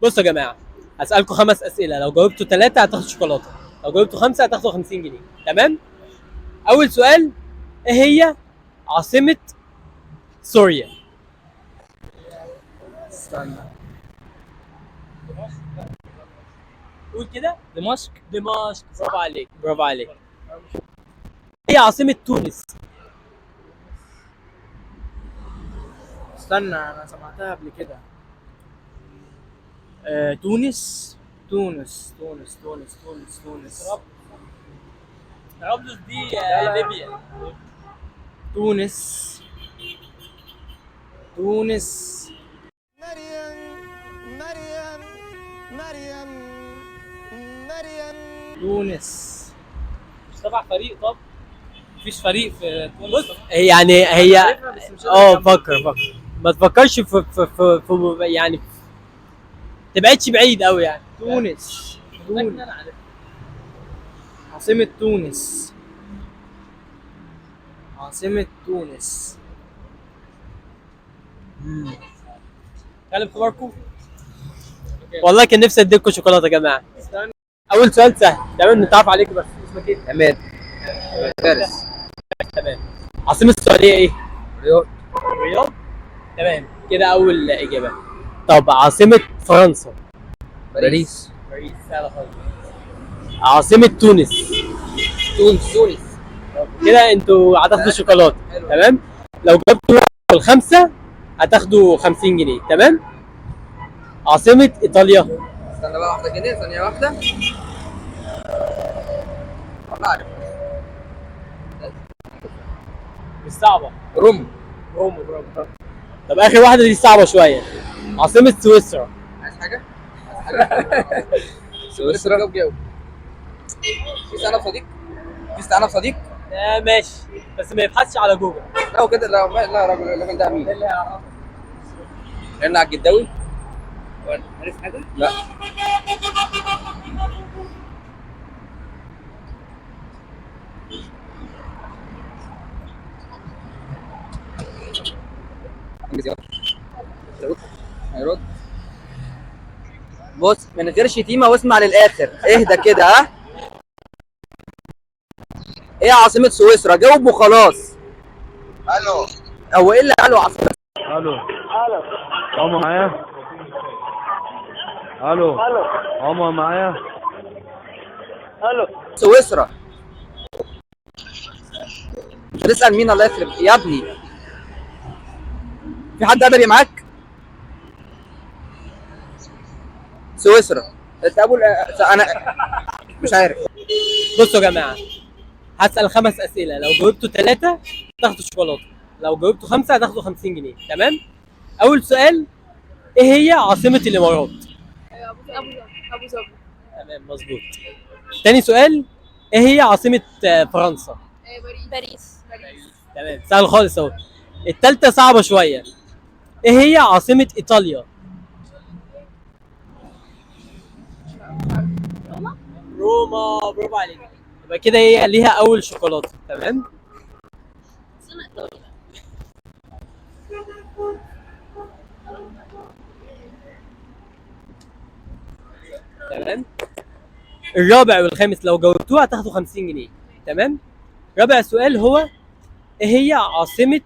بصوا يا جماعه، هسالكم 5 اسئله، لو جاوبتوا 3 هتاخدوا شوكولاته، لو جاوبتوا 5 هتاخدوا 50 جنيه. تمام؟ اول سؤال: ايه هي عاصمه سوريا؟ استنى. قول كده. دمشق. دمشق، برافو عليك برافو عليك. هي عاصمه تونس؟ استنى، انا سمعتها قبل كده. تونس. تونس. طرابلس دي لا. ليبيا. تونس. تونس. مش تبع فريق؟ طب مفيش فريق في تونس؟ هي عارفها بس مش قادر أجمع. فكر ما تفكرش في يعني تبعدش بعيد قوي يعني. تونس. لكن انا عارف. عاصمة تونس. غالب حماركم. والله كان نفسي اديكم شوكولاته يا جماعه. استنى. اول سؤال سهل، تمام؟ نتعرف عليك بس. اسمك ايه؟ عماد فارس. تمام. عاصمه السعوديه ايه؟ رياض. الرياض. تمام كده اول اجابه. طب عاصمه فرنسا؟ باريس. باريس، سهله خالص. عاصمه تونس؟ تونس. كده انتوا هتاخدوا شوكولاته. تمام؟ لو جبتوا الخمسه هتاخدوا 50 جنيه. تمام؟ عاصمه ايطاليا؟ استنى بقى واحدة كده، ثانية واحدة. والله عارف. مش صعبه. روم. روما، برافو. طب اخر واحده دي صعبه شويه. عاصمه سويسرا؟ عايز حاجة؟ سويسرا. جاوب. في استعنف صديق. ماشي، بس ما يبحثش على جوجل. لا وكده، لا راجل، الراجل ده مين؟ رن على الجداوي. عارف حاجه؟ لا. انجز يلا. هيرد. بص، من غير شتيمة واسمع للآخر، اهدى كده. ها؟ ايه عاصمة سويسرا؟ جاوب وخلاص. الو. هو ايه اللي قاله عاصمة؟ الو. عمر معايا. الو. عمر معايا. سويسرا. بتسأل مين؟ الله يخرب يا ابني. في حد أدبي معاك؟ سويسرا. انت ابو انا مش عارف. بصوا يا جماعه، هسال 5 اسئله، لو جاوبتوا 3 تاخدوا شوكولاته، لو جاوبتوا 5 هتاخدوا 50 جنيه. تمام؟ اول سؤال: ايه هي عاصمه الامارات؟ ابو ظبي. تمام مظبوط. تاني سؤال: ايه هي عاصمه فرنسا؟ باريس. تمام، سهل خالص اهو. التالتة صعبة شوية: ايه هي عاصمة ايطاليا؟ روما، برافو عليك. يبقى كده هي ليها اول شوكولاتة. تمام؟ تمام. الرابع والخامس لو جاوبتوها هتاخدوا 50 جنيه. تمام؟ رابع سؤال هو: ايه هي عاصمة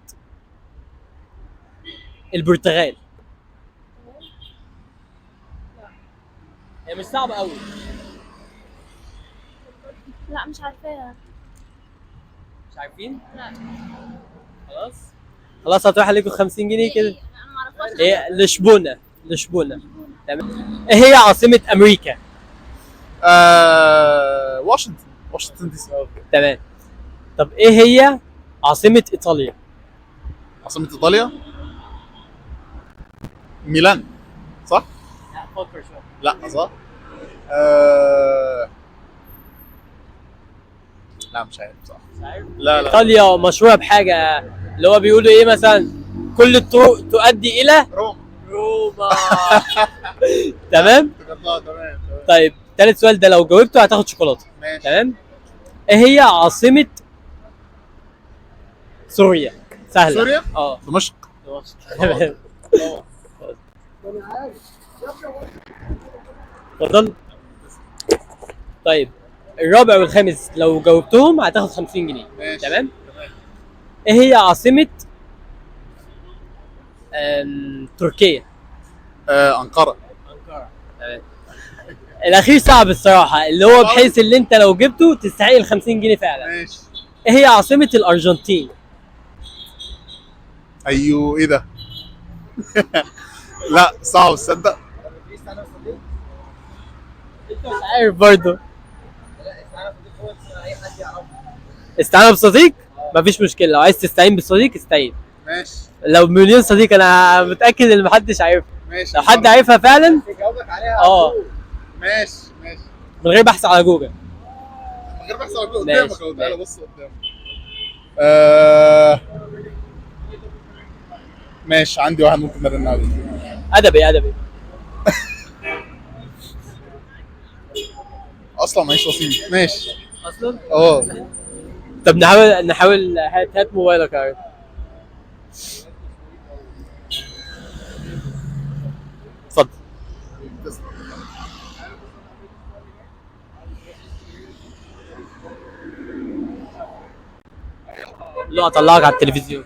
البرتغال؟ هي مش صعبة قوي. لا مش عارفاها. مش عارفين؟ لا. خلاص هتروح عليكم 50 جنيه كده. انا ما اعرفهاش. هي لشبونة. تمام. ايه هي عاصمة امريكا؟ واشنطن دي سي. تمام. طب ايه هي عاصمة ايطاليا؟ عاصمة ايطاليا ميلان، صح؟ لا فكر شوية. لا صح؟ لا مش عارف صح. مش عارف؟ لا ايطاليا مشهورة بحاجة، اللي هو بيقولوا ايه مثلا: كل الطرق تؤدي الى روما. تمام؟ تمام. طيب تالت سؤال ده لو جاوبته هتاخد شوكولاتة. ماشي. تمام؟ ايه هي عاصمة سوريا؟ سهلة. سوريا؟ اه دمشق. تمام. اتفضل. طيب الرابع والخامس لو جاوبتهم هتاخد 50 جنيه. ماشي. تمام. ايه هي عاصمة تركيا؟ أنقرة. تمام. الاخير صعب الصراحة، اللي هو بحيث اللي انت لو جبته تستحق ال 50 جنيه فعلا. ماشي. ايه هي عاصمة الارجنتين؟ أيوه إيه ده؟ لا صعب تصدق. انت مش عارف برضه. استعانة بصديق؟ مفيش مشكلة، لو عايز تستعين بصديق استعين. ماشي لو مليون صديق انا متأكد ان محدش عارفها. ماشي. لو حد عارفها فعلا جاوبك عليها. اه ماشي ماشي. من غير بحث على جوجل. من غير بحث على جوجل ماشي، قدامك اهو. تعالى ماشي. بص قدامك. ماشي عندي واحد ممكن نرن عليه. ادبي ادبي. اصلا معيش وسيط. ماشي. اصلا اه طب نحاول هات موبايلك يا راجل. اتفضل. لا اطلعك على التلفزيون.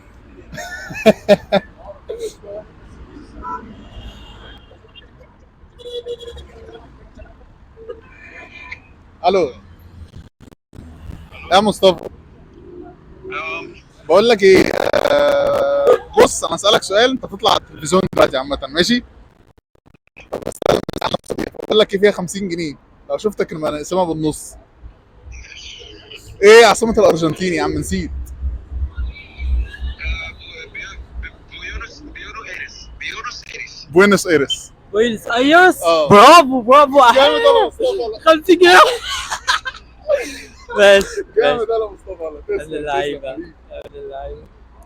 الو يا مصطفى. بقول لك ايه، بص انا اسالك سؤال، انت تطلع على التلفزيون دلوقتي عامه ماشي. بقول لك ايه، فيها 50 جنيه لو شفتك لما نقسمها بالنص. ايه عاصمه الارجنتين يا عم نسيت؟ بوينوس ايرس. بوينس ايرس. اه. برافو برافو. جامد يا مصطفى. 50 جنيه. ماشي جامد ماشي. يا مصطفى. والله. ابن تسلم اللعيبه تسلم. ابن اللعيبه.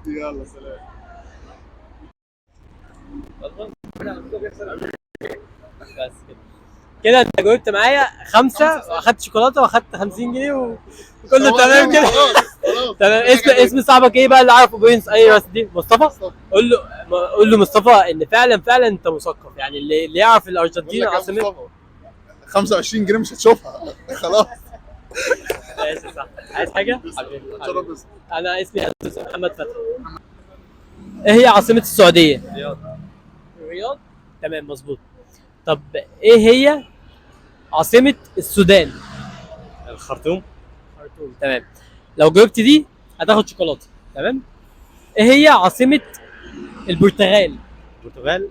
يلا سلام. بس كده كده انت جاوبت معايا 5 واخدت شوكولاته واخدت 50 جنيه وكله تمام كده. تمام. اسم صاحبك ايه بقى اللي عارفه بوينس ايرس دي؟ مصطفى. قول له مصطفى ان فعلا انت مثقف، يعني اللي يعرف الارجنتين عاصمتها. 25 جنيه مش هتشوفها خلاص. ماشي صح. عايز حاجه؟ حبيبي. انا اسمي محمد فتحي. ايه هي عاصمة السعودية؟ الرياض. تمام مظبوط. طب ايه هي عاصمة السودان؟ الخرطوم. خرطوم. تمام. لو جاوبت دي هتاخد شوكولاتة. تمام. ايه هي عاصمة البرتغال؟ البرتغال.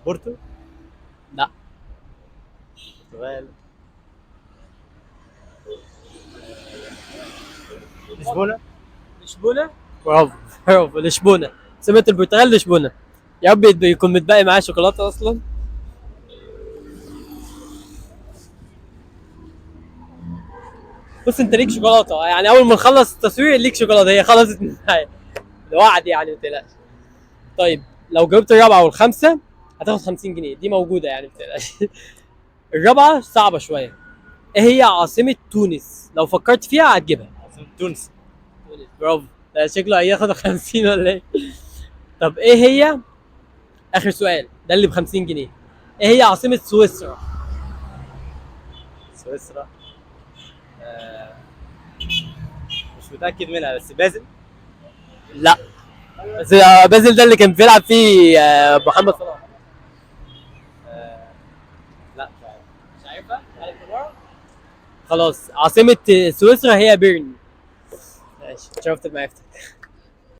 بورتو. لا. البرتغال. لشبونة. لشبونة. برافو برافو لشبونة. عاصمة البرتغال لشبونة. يا رب يكون متبقي معايا شوكولاتة اصلا. بص انت ليك شوكولاته، يعني اول ما نخلص التصوير ليك شوكولاته، هي خلصت معايا. ده وعد يعني ما تقلقش. طيب لو جاوبت الرابعه والخامسه هتاخد 50 جنيه، دي موجوده يعني ما تقلقش. الرابعه صعبه شويه. ايه هي عاصمه تونس؟ لو فكرت فيها هتجيبها. عاصمة تونس. تونس. برافو. ده شكله هياخد 50 ولا ايه؟ طب ايه هي اخر سؤال ده اللي ب 50 جنيه؟ ايه هي عاصمه سويسرا؟ سويسرا. مش متأكد منها بس بازل. لا بس بازل ده اللي كان بيلعب فيه محمد صلاح. لا مش عارفها؟ خلاص عاصمة سويسرا هي بيرن. ماشي اتشرفت بمعرفتك.